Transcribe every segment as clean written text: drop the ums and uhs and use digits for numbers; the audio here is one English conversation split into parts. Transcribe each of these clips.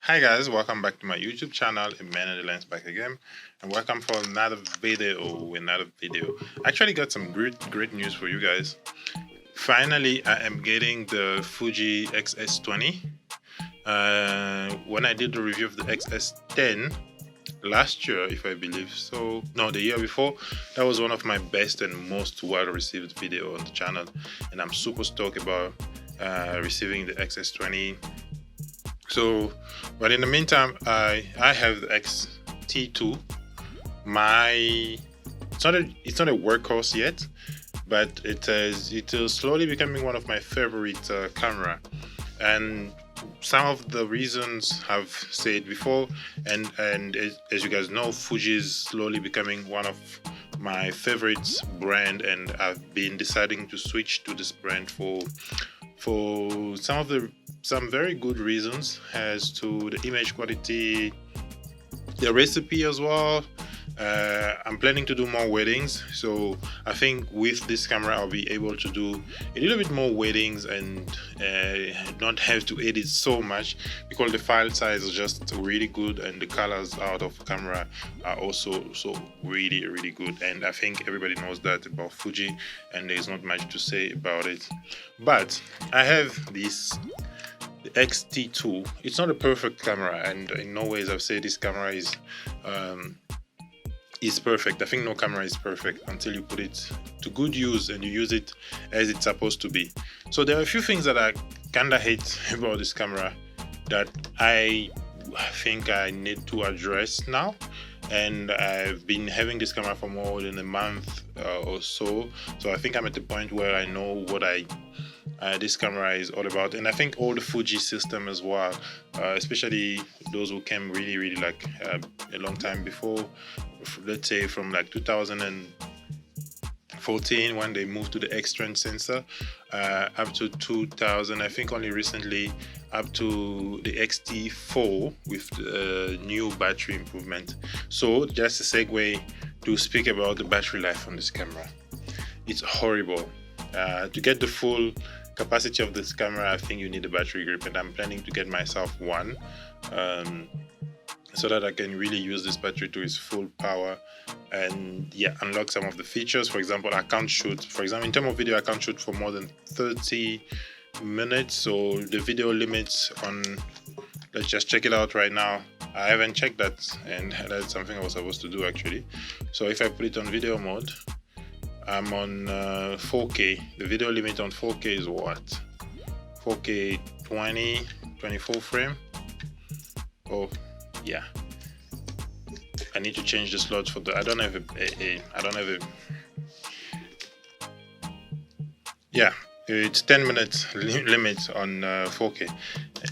Hi guys, welcome back to my YouTube channel, Man in the Lens back again, and welcome for another video. I actually got some great news for you guys. Finally, I am getting the Fuji XS20. When I did the review of the XS10 last year, if I believe so, no, the year before, that was one of my best and most well-received video on the channel, and I'm super stoked about receiving the XS20. So, but in the meantime, I have the XT2. It's not a workhorse yet, but it is slowly becoming one of my favorite camera, and some of the reasons I've said before, and as you guys know, Fuji is slowly becoming one of my favorite brand, and I've been deciding to switch to this brand for some very good reasons as to the image quality, the recipe as well. I'm planning to do more weddings, so I think with this camera I'll be able to do a little bit more weddings and not have to edit so much, because the file size is just really good and the colors out of camera are also really good, and I think everybody knows that about Fuji and there's not much to say about it. But I have this XT2. It's not a perfect camera, and in no ways I've said this camera is perfect. I think no camera is perfect until you put it to good use and you use it as it's supposed to be. So there are a few things that I kinda hate about this camera that I think I need to address now, and I've been having this camera for more than a month or so I think I'm at the point where I know what this camera is all about, and I think all the Fuji system as well, especially those who came really like a long time before, let's say from like 2014 when they moved to the X-Trend sensor, up to 2000, I think only recently up to the XT4 with the new battery improvement. So just a segue to speak about the battery life on this camera. It's horrible. To get the full capacity of this camera, I think you need a battery grip, and I'm planning to get myself one, so that I can really use this battery to its full power and unlock some of the features. For example, I can't shoot, for example, in terms of video, I can't shoot for more than 30 minutes. So the video limits on, let's just check it out right now. I haven't checked that, and that's something I was supposed to do actually. So if I put it on video mode, I'm on 4K. The video limit on 4K is what? 4K 24 frame. Oh yeah, I need to change the slot for the, I don't have a yeah, it's 10 minutes limit on 4K.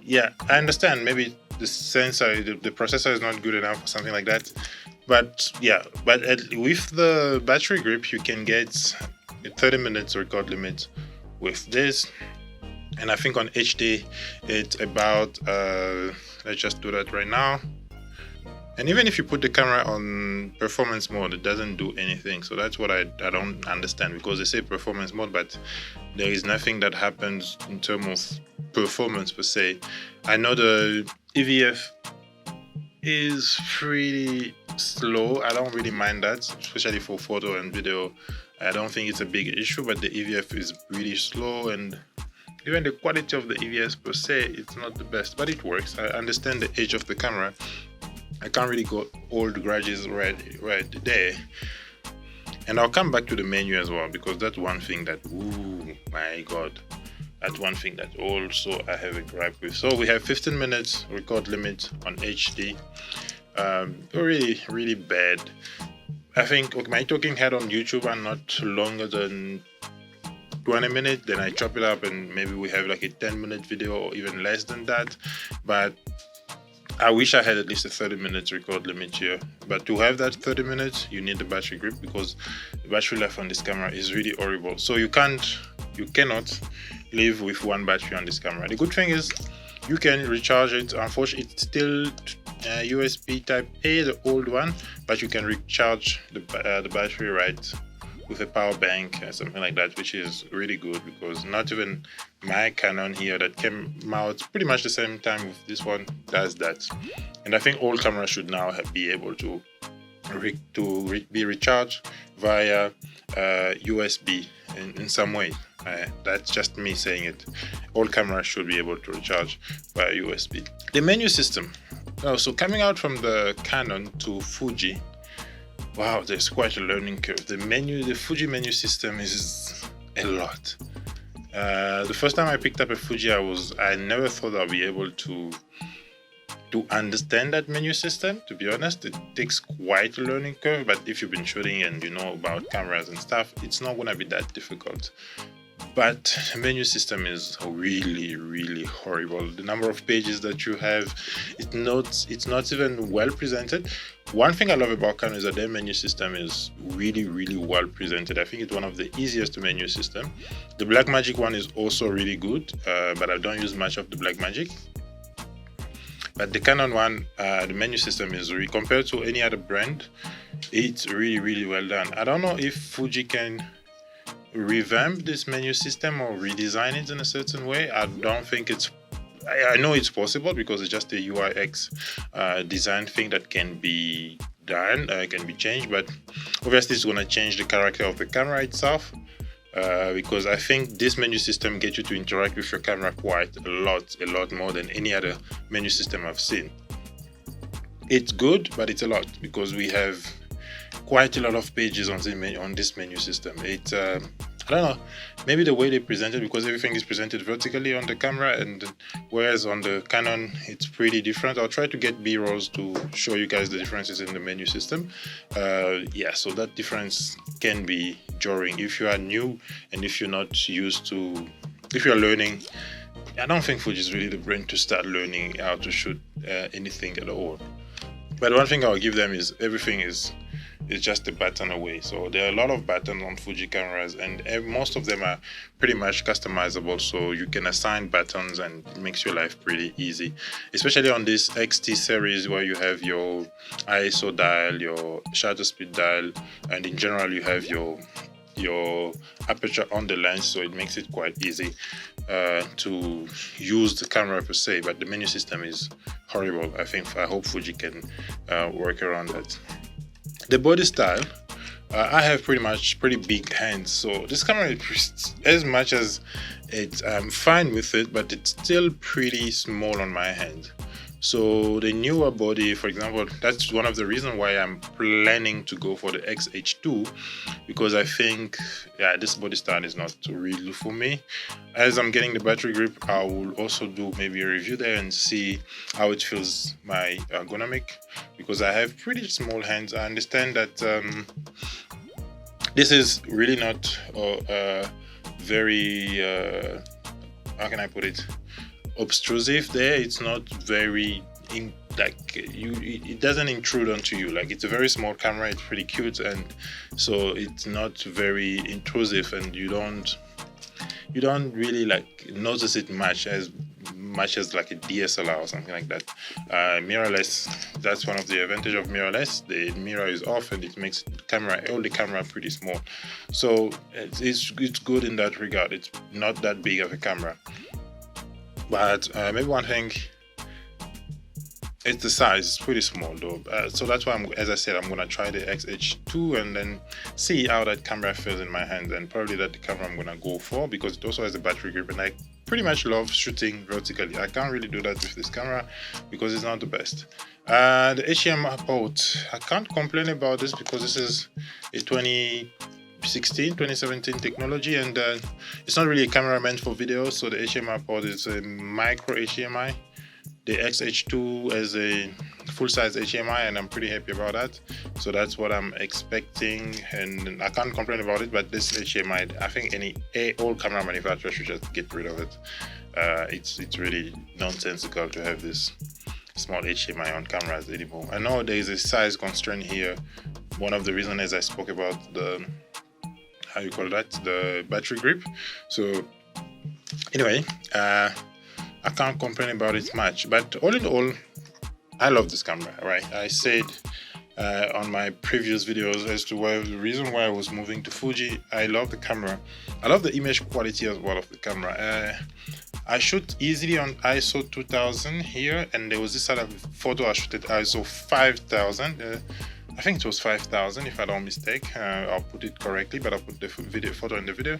Yeah, I understand maybe the sensor, the processor is not good enough or something like that, but yeah, with the battery grip you can get a 30 minutes record limit with this, and I think on HD it's about let's just do that right now. And even if you put the camera on performance mode, it doesn't do anything. So that's what I don't understand, because they say performance mode, but there is nothing that happens in terms of performance per se. I know the EVF is pretty slow. I don't really mind that, especially for photo and video. I don't think it's a big issue, but the EVF is really slow, and even the quality of the EVS per se, it's not the best, but it works. I understand the age of the camera. I can't really go old grudges right there. And I'll come back to the menu as well, because that's one thing that, ooh my god, that's one thing that also I have a gripe with. So we have 15 minutes record limit on HD. Really bad. I think my talking head on YouTube are not longer than 20 minutes, then I chop it up and maybe we have like a 10-minute video or even less than that. But I wish I had at least a 30 minutes record limit here, but to have that 30 minutes you need the battery grip, because the battery life on this camera is really horrible. So you cannot live with one battery on this camera. The good thing is you can recharge it. Unfortunately it's still USB type A, the old one, but you can recharge the battery right with a power bank or something like that, which is really good because not even my Canon here that came out pretty much the same time with this one does that. And I think all cameras should now be able to be recharged via USB in some way. That's just me saying it. All cameras should be able to recharge via USB. The menu system. So coming out from the Canon to Fuji, wow, there's quite a learning curve. The Fuji menu system is a lot. The first time I picked up a Fuji, I never thought I'd be able to understand that menu system. To be honest, it takes quite a learning curve, but if you've been shooting and you know about cameras and stuff, it's not gonna be that difficult. But the menu system is really, really horrible. The number of pages that you have, it's not even well presented. One thing I love about Canon is that their menu system is really, really well presented. I think it's one of the easiest menu system. The Blackmagic one is also really good, but I don't use much of the Blackmagic. But the Canon one, the menu system is really, compared to any other brand, it's really, really well done. I don't know if Fuji can revamp this menu system or redesign it in a certain way. I don't think I know it's possible because it's just a UI/UX design thing that can be done, can be changed, but obviously it's going to change the character of the camera itself, because I think this menu system gets you to interact with your camera quite a lot more than any other menu system I've seen. It's good, but it's a lot because we have quite a lot of pages on this menu system. I don't know, maybe the way they present it, because everything is presented vertically on the camera, and whereas on the Canon it's pretty different. I'll try to get B-rolls to show you guys the differences in the menu system. So that difference can be jarring if you are new and if you're not used to, if you're learning. I don't think Fuji is really the brand to start learning how to shoot anything at all. But one thing I'll give them is everything is just a button away. So there are a lot of buttons on Fuji cameras, and most of them are pretty much customizable, so you can assign buttons and it makes your life pretty easy, especially on this XT series where you have your ISO dial, your shutter speed dial, and in general you have your aperture on the lens, so it makes it quite easy to use the camera per se. But the menu system is horrible. I hope Fuji can work around that. The body style, I have pretty big hands, so this camera, as much as I'm fine with it, but it's still pretty small on my hand. So the newer body, for example, that's one of the reasons why I'm planning to go for the XH2, because I think, this body style is not really for me. As I'm getting the battery grip, I will also do maybe a review there and see how it feels my ergonomic, because I have pretty small hands. I understand that this is really not very, how can I put it? Obtrusive there. It's not very it doesn't intrude onto you. Like, it's a very small camera, it's pretty cute, and so it's not very intrusive, and you don't really notice it much as like a DSLR or something like that. Mirrorless, that's one of the advantage of mirrorless. The mirror is off and it makes all the camera pretty small, so it's good in that regard. It's not that big of a camera. But maybe one thing, it's the size. It's pretty small though. So that's why as I said, I'm gonna try the XH2 and then see how that camera feels in my hand, and probably that's the camera I'm gonna go for, because it also has a battery grip, and I pretty much love shooting vertically. I can't really do that with this camera because it's not the best. The HDMI port, I can't complain about this because this is a 2017 technology, and it's not really a camera meant for video, so the HDMI port is a micro HDMI. The XH2 is a full-size HDMI, and I'm pretty happy about that. So that's what I'm expecting, and I can't complain about it. But this HDMI, I think all camera manufacturers should just get rid of it. It's really nonsensical to have this small HDMI on cameras anymore. I know there is a size constraint here. One of the reasons, as I spoke about, the battery grip. So anyway, I can't complain about it much, but all in all, I love this camera. Right, I said on my previous videos as to why the reason why I was moving to Fuji. I love the camera. I love the image quality as well of the camera. I shoot easily on ISO 2000 here, and there was this other photo I shot at ISO 5000. I think it was 5000 if I don't mistake. I'll put it correctly, but I'll put the photo in the video.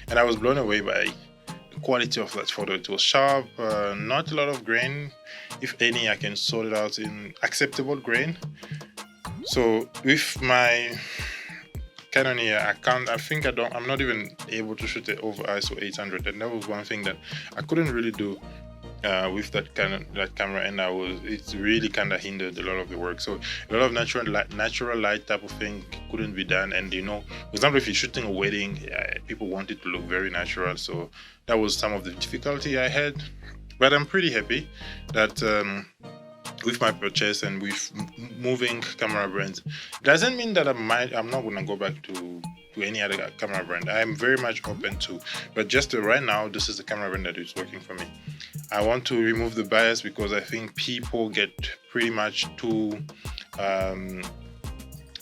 And I was blown away by the quality of that photo. It was sharp, not a lot of grain. If any, I can sort it out in acceptable grain. So with my Canon here, I'm not even able to shoot it over ISO 800, and that was one thing that I couldn't really do with that camera, and it really kind of hindered a lot of the work. So a lot of natural light type of thing couldn't be done. And for example, if you're shooting a wedding, people want it to look very natural, so that was some of the difficulty I had. But I'm pretty happy that with my purchase and with moving camera brands, it doesn't mean that I'm not gonna go back to any other camera brand. I'm very much open to, but just right now, this is the camera brand that is working for me. I want to remove the bias because I think people get pretty much too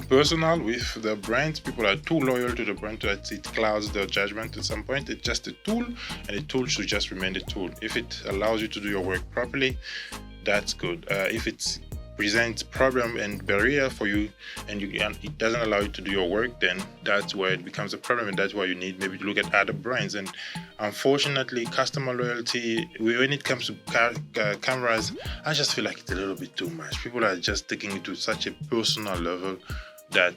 personal with the brand. People are too loyal to the brand that it clouds their judgment at some point. It's just a tool, and a tool should just remain a tool. If it allows you to do your work properly, that's good. If it presents problem and barrier for you, and it doesn't allow you to do your work, then that's where it becomes a problem, and that's why you need maybe to look at other brands. And unfortunately, customer loyalty, when it comes to cameras, I just feel like it's a little bit too much. People are just taking it to such a personal level that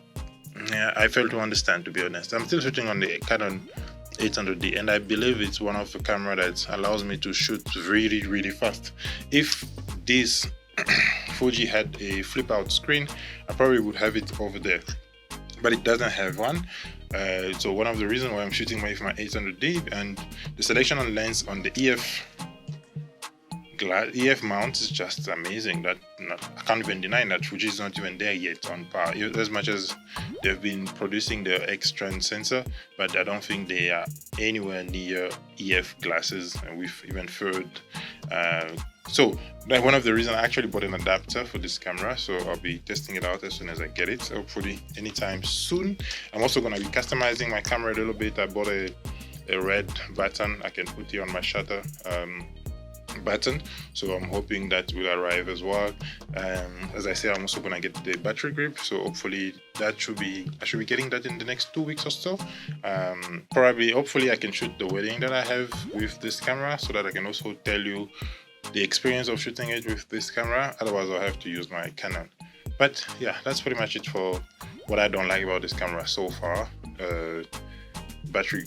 I fail to understand, to be honest. I'm still shooting on the Canon 800D, and I believe it's one of the camera that allows me to shoot really, really fast. If this Fuji had a flip out screen, I probably would have it over there, but it doesn't have one. So one of the reasons why I'm shooting with my 800D, and the selection on lens on the EF mount is just amazing. I can't even deny that Fuji is not even there yet on par, as much as they've been producing the X-Trend sensor, but I don't think they are anywhere near EF glasses, and we've even third. So that's one of the reasons I actually bought an adapter for this camera, so I'll be testing it out as soon as I get it, hopefully anytime soon. I'm also going to be customizing my camera a little bit. I bought a red button I can put here on my shutter button, so I'm hoping that will arrive as well. As I say, I'm also gonna get the battery grip, so hopefully I should be getting that in the next 2 weeks or so. Hopefully I can shoot the wedding that I have with this camera, so that I can also tell you the experience of shooting it with this camera. Otherwise I'll have to use my Canon. But yeah, that's pretty much it for what I don't like about this camera so far. Battery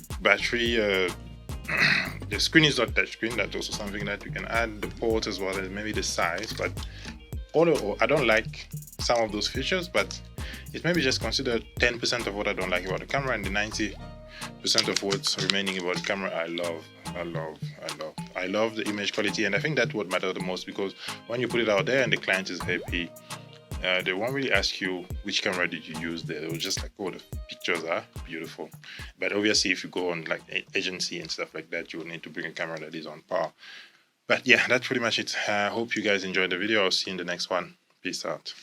the screen is not touchscreen. That's also something that you can add, the port as well as maybe the size. But although I don't like some of those features, but it maybe just considered 10% of what I don't like about the camera, and the 90% of what's remaining about the camera I love the image quality. And I think that's what matters the most, because when you put it out there and the client is happy, they won't really ask you which camera did you use there. They will just like, oh, the pictures are beautiful. But obviously if you go on like agency and stuff like that, you will need to bring a camera that is on par. But yeah, that's pretty much it. I hope you guys enjoyed the video. I'll see you in the next one. Peace out.